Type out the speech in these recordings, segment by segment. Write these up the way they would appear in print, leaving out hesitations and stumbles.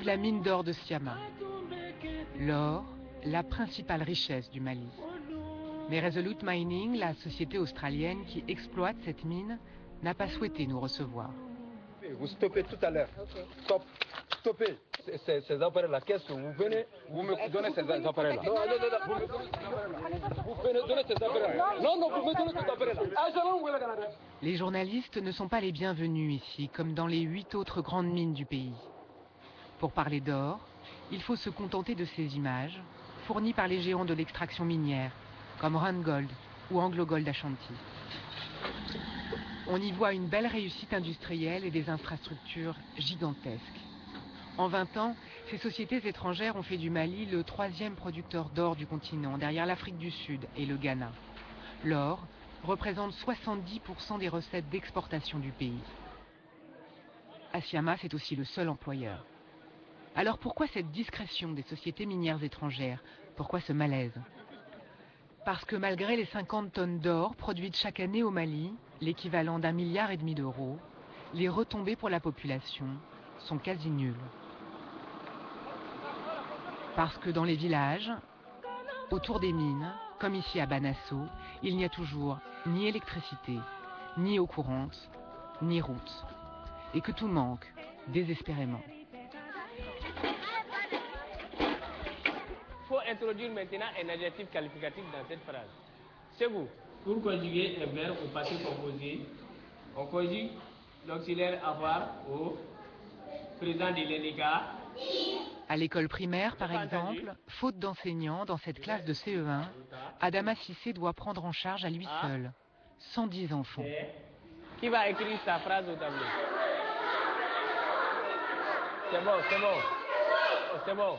La mine d'or de Syama. L'or, la principale richesse du Mali. Mais Resolute Mining, la société australienne qui exploite cette mine, n'a pas souhaité nous recevoir. Vous stoppez tout à l'heure. Stop. Stoppez ces appareils-là. Qu'est-ce que vous venez, vous me donnez ces appareils-là. Non, vous venez donner ces appareils-là. Non, vous me donnez ces appareils-là. Les journalistes ne sont pas les bienvenus ici, comme dans les 8 autres grandes mines du pays. Pour parler d'or, il faut se contenter de ces images, fournies par les géants de l'extraction minière, comme Randgold ou AngloGold Ashanti. On y voit une belle réussite industrielle et des infrastructures gigantesques. En 20 ans, ces sociétés étrangères ont fait du Mali le 3e producteur d'or du continent, derrière l'Afrique du Sud et le Ghana. L'or représente 70% des recettes d'exportation du pays. Syama, c'est aussi le seul employeur. Alors pourquoi cette discrétion des sociétés minières étrangères? Pourquoi ce malaise? Parce que malgré les 50 tonnes d'or produites chaque année au Mali, l'équivalent d'1,5 milliard d'euros, les retombées pour la population sont quasi nulles. Parce que dans les villages, autour des mines, comme ici à Banasso, il n'y a toujours ni électricité, ni eau courante, ni route. Et que tout manque, désespérément. Il faut introduire maintenant un adjectif qualificatif dans cette phrase. C'est vous. Pour conjuguer un verbe au passé composé, on conjugue l'auxiliaire avoir au présent de l'indicat. À l'école primaire, par exemple, faute d'enseignants dans cette classe de CE1, Adama Cissé doit prendre en charge à lui seul 110 enfants. Qui va écrire sa phrase au tableau? C'est bon.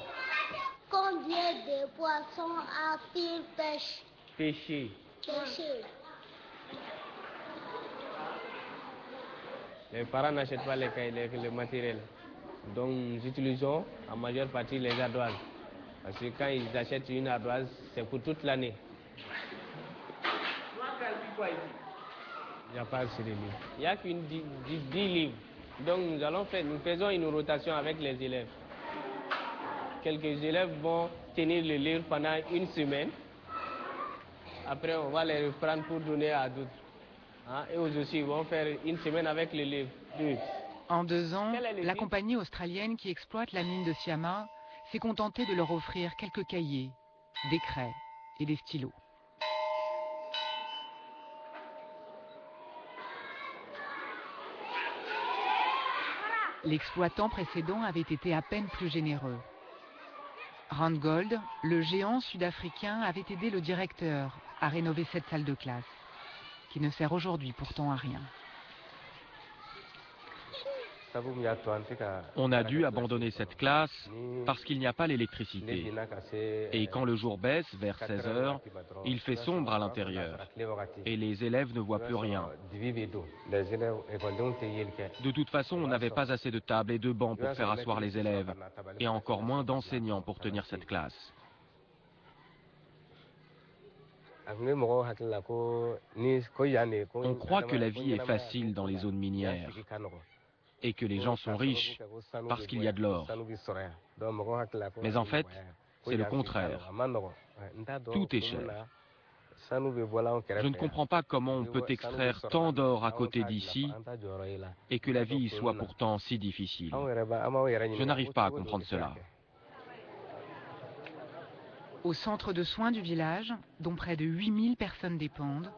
Combien de poissons a-t-il pêché? Les parents n'achètent pas le matériel. Donc nous utilisons en majeure partie les ardoises. Parce que quand ils achètent une ardoise, c'est pour toute l'année. Il n'y a pas assez de livres. Il n'y a qu'une 10 livres. Donc nous faisons une rotation avec les élèves. Quelques élèves vont tenir le livre pendant une semaine. Après, on va les reprendre pour donner à d'autres. Et eux aussi, ils vont faire une semaine avec le livre. En 2 ans, la compagnie australienne qui exploite la mine de Syama s'est contentée de leur offrir quelques cahiers, des craies et des stylos. L'exploitant précédent avait été à peine plus généreux. Randgold, le géant sud-africain, avait aidé le directeur à rénover cette salle de classe, qui ne sert aujourd'hui pourtant à rien. On a dû abandonner cette classe parce qu'il n'y a pas l'électricité. Et quand le jour baisse, vers 16 heures, il fait sombre à l'intérieur. Et les élèves ne voient plus rien. De toute façon, on n'avait pas assez de tables et de bancs pour faire asseoir les élèves. Et encore moins d'enseignants pour tenir cette classe. On croit que la vie est facile dans les zones minières. Et que les gens sont riches parce qu'il y a de l'or. Mais en fait, c'est le contraire. Tout est cher. Je ne comprends pas comment on peut extraire tant d'or à côté d'ici et que la vie y soit pourtant si difficile. Je n'arrive pas à comprendre cela. Au centre de soins du village, dont près de 8000 personnes dépendent,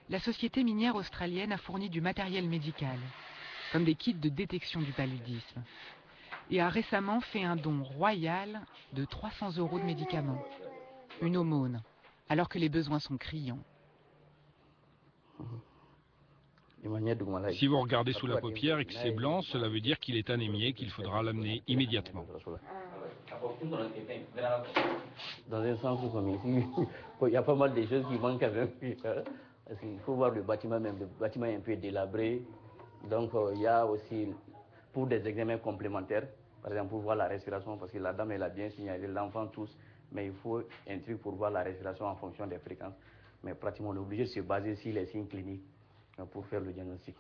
la société minière australienne a fourni du matériel médical, comme des kits de détection du paludisme, et a récemment fait un don royal de 300 € de médicaments. Une aumône, alors que les besoins sont criants. Si vous regardez sous la paupière et que c'est blanc, cela veut dire qu'il est anémié et qu'il faudra l'amener immédiatement. Dans un centre comme ici, il y a pas mal de choses qui manquent quand même. Parce qu'il faut voir le bâtiment même. Le bâtiment est un peu délabré. Donc il y a aussi, pour des examens complémentaires, par exemple pour voir la respiration, parce que la dame elle a bien signalé, l'enfant tous, mais il faut un truc pour voir la respiration en fonction des fréquences. Mais pratiquement on est obligé de se baser sur les signes cliniques pour faire le diagnostic.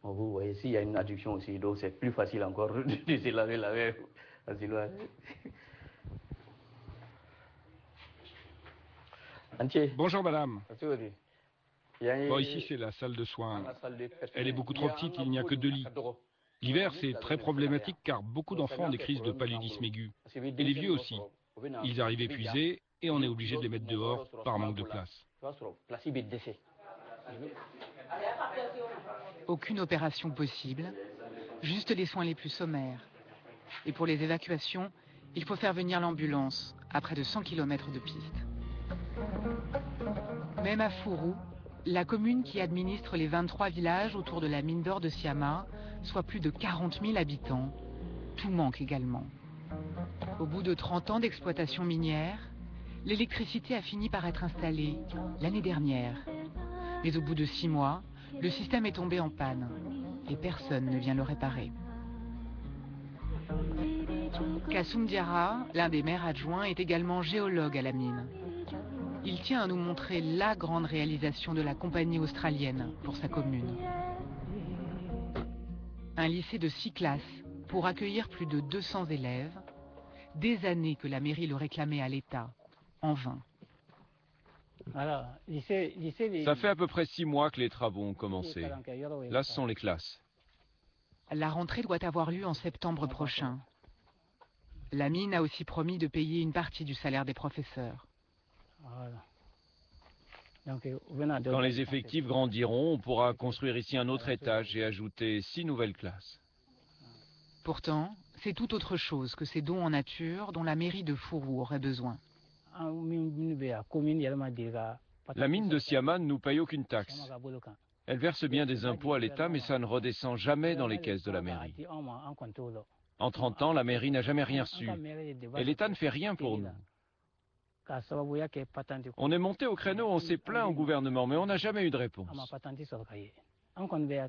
Vous voyez, s'il y a une adduction aussi, donc c'est plus facile encore de se laver la main. Bonjour madame. Bon, ici c'est la salle de soins. Elle est beaucoup trop petite, il n'y a que 2 lits. L'hiver c'est très problématique car beaucoup d'enfants ont des crises de paludisme aigu. Et les vieux aussi. Ils arrivent épuisés et on est obligé de les mettre dehors par manque de place. Aucune opération possible, juste les soins les plus sommaires. Et pour les évacuations, il faut faire venir l'ambulance à près de 100 km de piste. Même à Furu, la commune qui administre les 23 villages autour de la mine d'or de Syama, soit plus de 40 000 habitants, tout manque également. Au bout de 30 ans d'exploitation minière, l'électricité a fini par être installée l'année dernière. Mais au bout de 6 mois, le système est tombé en panne et personne ne vient le réparer. Kassoum Diarra, l'un des maires adjoints, est également géologue à la mine. Il tient à nous montrer la grande réalisation de la compagnie australienne pour sa commune. Un lycée de 6 classes pour accueillir plus de 200 élèves, des années que la mairie le réclamait à l'État, en vain. Ça fait à peu près 6 mois que les travaux ont commencé. Là, ce sont les classes. La rentrée doit avoir lieu en septembre prochain. La mine a aussi promis de payer une partie du salaire des professeurs. Quand les effectifs grandiront, on pourra construire ici un autre étage et ajouter 6 nouvelles classes. Pourtant, c'est tout autre chose que ces dons en nature dont la mairie de Furu aurait besoin. La mine de Syama ne nous paye aucune taxe. Elle verse bien des impôts à l'État, mais ça ne redescend jamais dans les caisses de la mairie. En 30 ans, la mairie n'a jamais rien reçu. Et l'État ne fait rien pour nous. On est monté au créneau, on s'est plaint au gouvernement, mais on n'a jamais eu de réponse.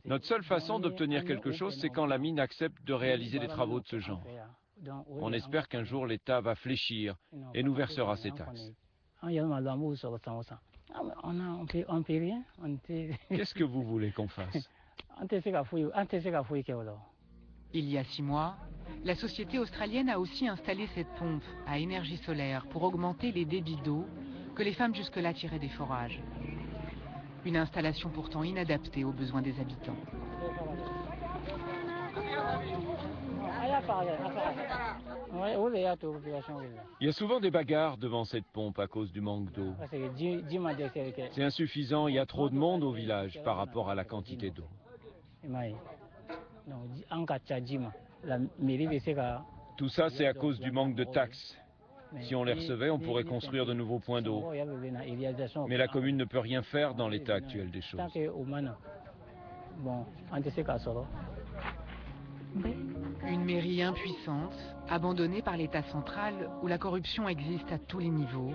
Notre seule façon d'obtenir quelque chose, c'est quand la mine accepte de réaliser des travaux de ce genre. On espère qu'un jour l'État va fléchir et nous versera ses taxes. Qu'est-ce que vous voulez qu'on fasse? Il y a 6 mois, la société australienne a aussi installé cette pompe à énergie solaire pour augmenter les débits d'eau que les femmes jusque-là tiraient des forages. Une installation pourtant inadaptée aux besoins des habitants. Il y a souvent des bagarres devant cette pompe à cause du manque d'eau. C'est insuffisant, il y a trop de monde au village par rapport à la quantité d'eau. Tout ça, c'est à cause du manque de taxes. Si on les recevait, on pourrait construire de nouveaux points d'eau. Mais la commune ne peut rien faire dans l'état actuel des choses. Une mairie impuissante, abandonnée par l'État central où la corruption existe à tous les niveaux.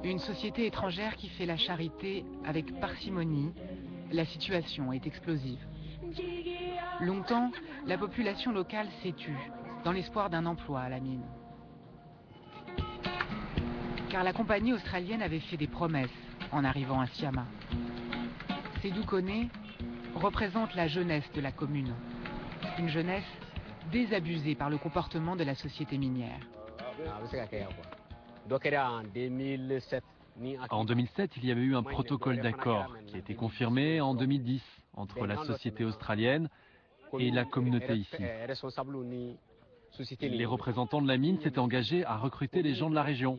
Une société étrangère qui fait la charité avec parcimonie. La situation est explosive. Longtemps, la population locale s'est tue, dans l'espoir d'un emploi à la mine. Car la compagnie australienne avait fait des promesses en arrivant à Syama. Sédou Koné représente la jeunesse de la commune. Une jeunesse désabusée par le comportement de la société minière. En 2007, il y avait eu un protocole d'accord qui a été confirmé en 2010 entre la société australienne et la communauté ici. Les représentants de la mine s'étaient engagés à recruter les gens de la région,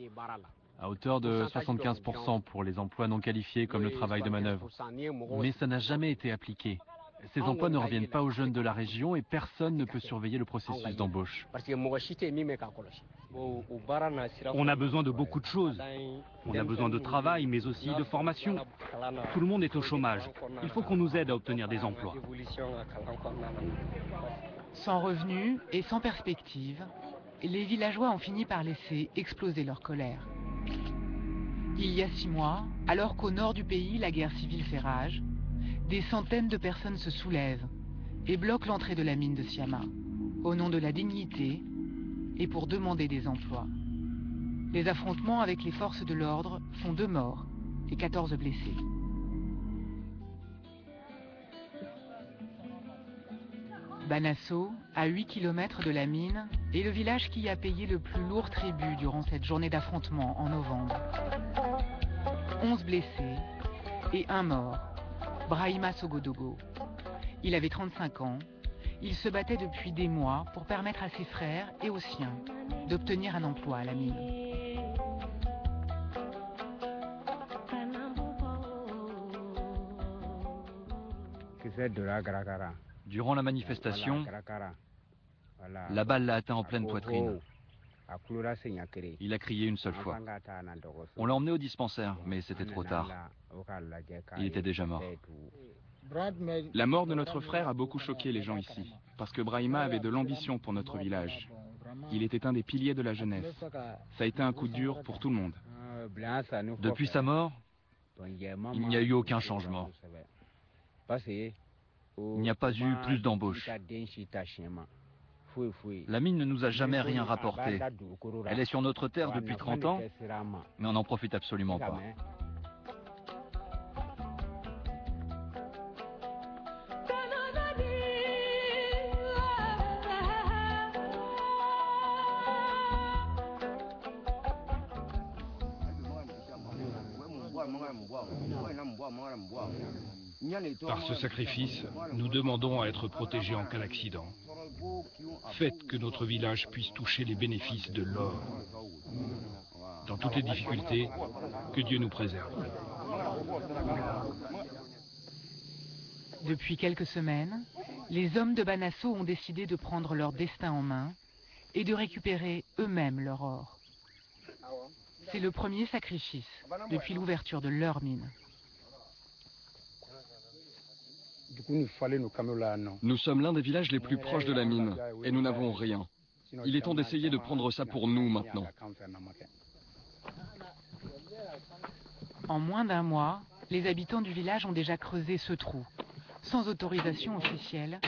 à hauteur de 75% pour les emplois non qualifiés comme le travail de manœuvre. Mais ça n'a jamais été appliqué. Ces emplois ne reviennent pas aux jeunes de la région et personne ne peut surveiller le processus d'embauche. On a besoin de beaucoup de choses. On a besoin de travail, mais aussi de formation. Tout le monde est au chômage. Il faut qu'on nous aide à obtenir des emplois. Sans revenus et sans perspective, les villageois ont fini par laisser exploser leur colère. Il y a 6 mois, alors qu'au nord du pays, la guerre civile fait rage, des centaines de personnes se soulèvent et bloquent l'entrée de la mine de Syama, au nom de la dignité et pour demander des emplois. Les affrontements avec les forces de l'ordre font 2 morts et 14 blessés. Banasso, à 8 km de la mine, est le village qui a payé le plus lourd tribut durant cette journée d'affrontement en novembre. 11 blessés et un mort, Brahima Sogodogo. Il avait 35 ans. Il se battait depuis des mois pour permettre à ses frères et aux siens d'obtenir un emploi à la mine. Durant la manifestation, la balle l'a atteint en pleine poitrine. Il a crié une seule fois. On l'a emmené au dispensaire, mais c'était trop tard. Il était déjà mort. La mort de notre frère a beaucoup choqué les gens ici, parce que Brahima avait de l'ambition pour notre village. Il était un des piliers de la jeunesse. Ça a été un coup dur pour tout le monde. Depuis sa mort, il n'y a eu aucun changement. Il n'y a pas eu plus d'embauches. La mine ne nous a jamais rien rapporté. Elle est sur notre terre depuis 30 ans, mais on n'en profite absolument pas. Par ce sacrifice, nous demandons à être protégés en cas d'accident. Faites que notre village puisse toucher les bénéfices de l'or. Dans toutes les difficultés, que Dieu nous préserve. Depuis quelques semaines, les hommes de Banasso ont décidé de prendre leur destin en main et de récupérer eux-mêmes leur or. C'est le premier sacrifice depuis l'ouverture de leur mine. Nous sommes l'un des villages les plus proches de la mine et nous n'avons rien. Il est temps d'essayer de prendre ça pour nous maintenant. En moins d'un mois, les habitants du village ont déjà creusé ce trou, sans autorisation officielle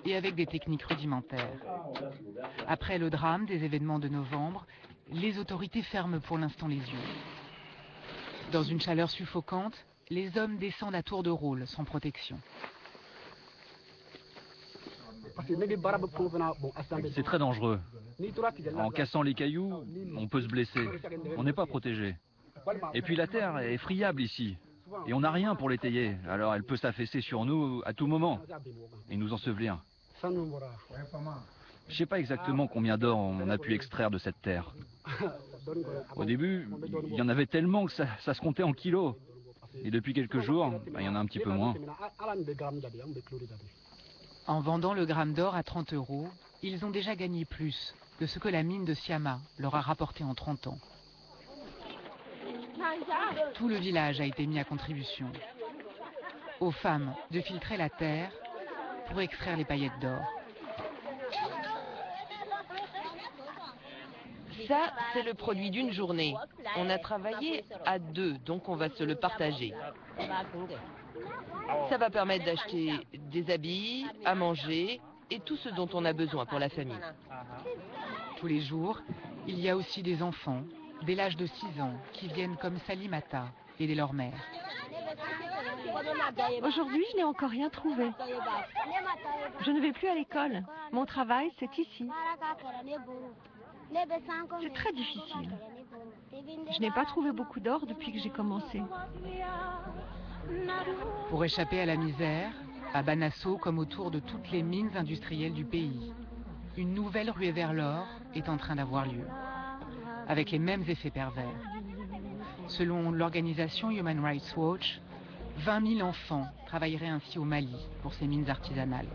et avec des techniques rudimentaires. Après le drame des événements de novembre, les autorités ferment pour l'instant les yeux. Dans une chaleur suffocante, les hommes descendent à tour de rôle, sans protection. C'est très dangereux. En cassant les cailloux, on peut se blesser. On n'est pas protégé. Et puis la terre est friable ici. Et on n'a rien pour l'étayer. Alors elle peut s'affaisser sur nous à tout moment et nous ensevelir. Je ne sais pas exactement combien d'or on a pu extraire de cette terre. Au début, il y en avait tellement que ça se comptait en kilos. Et depuis quelques jours, il y en a un petit peu moins. En vendant le gramme d'or à 30 €, ils ont déjà gagné plus que ce que la mine de Siama leur a rapporté en 30 ans. Tout le village a été mis à contribution. Aux femmes de filtrer la terre pour extraire les paillettes d'or. Ça, c'est le produit d'une journée. On a travaillé à deux, donc on va se le partager. Ça va permettre d'acheter des habits, à manger et tout ce dont on a besoin pour la famille. Tous les jours, il y a aussi des enfants, dès l'âge de 6 ans, qui viennent comme Salimata aider leur mère. Aujourd'hui, je n'ai encore rien trouvé. Je ne vais plus à l'école. Mon travail, c'est ici. C'est très difficile. Je n'ai pas trouvé beaucoup d'or depuis que j'ai commencé. Pour échapper à la misère, à Banasso comme autour de toutes les mines industrielles du pays, une nouvelle ruée vers l'or est en train d'avoir lieu, avec les mêmes effets pervers. Selon l'organisation Human Rights Watch, 20 000 enfants travailleraient ainsi au Mali pour ces mines artisanales.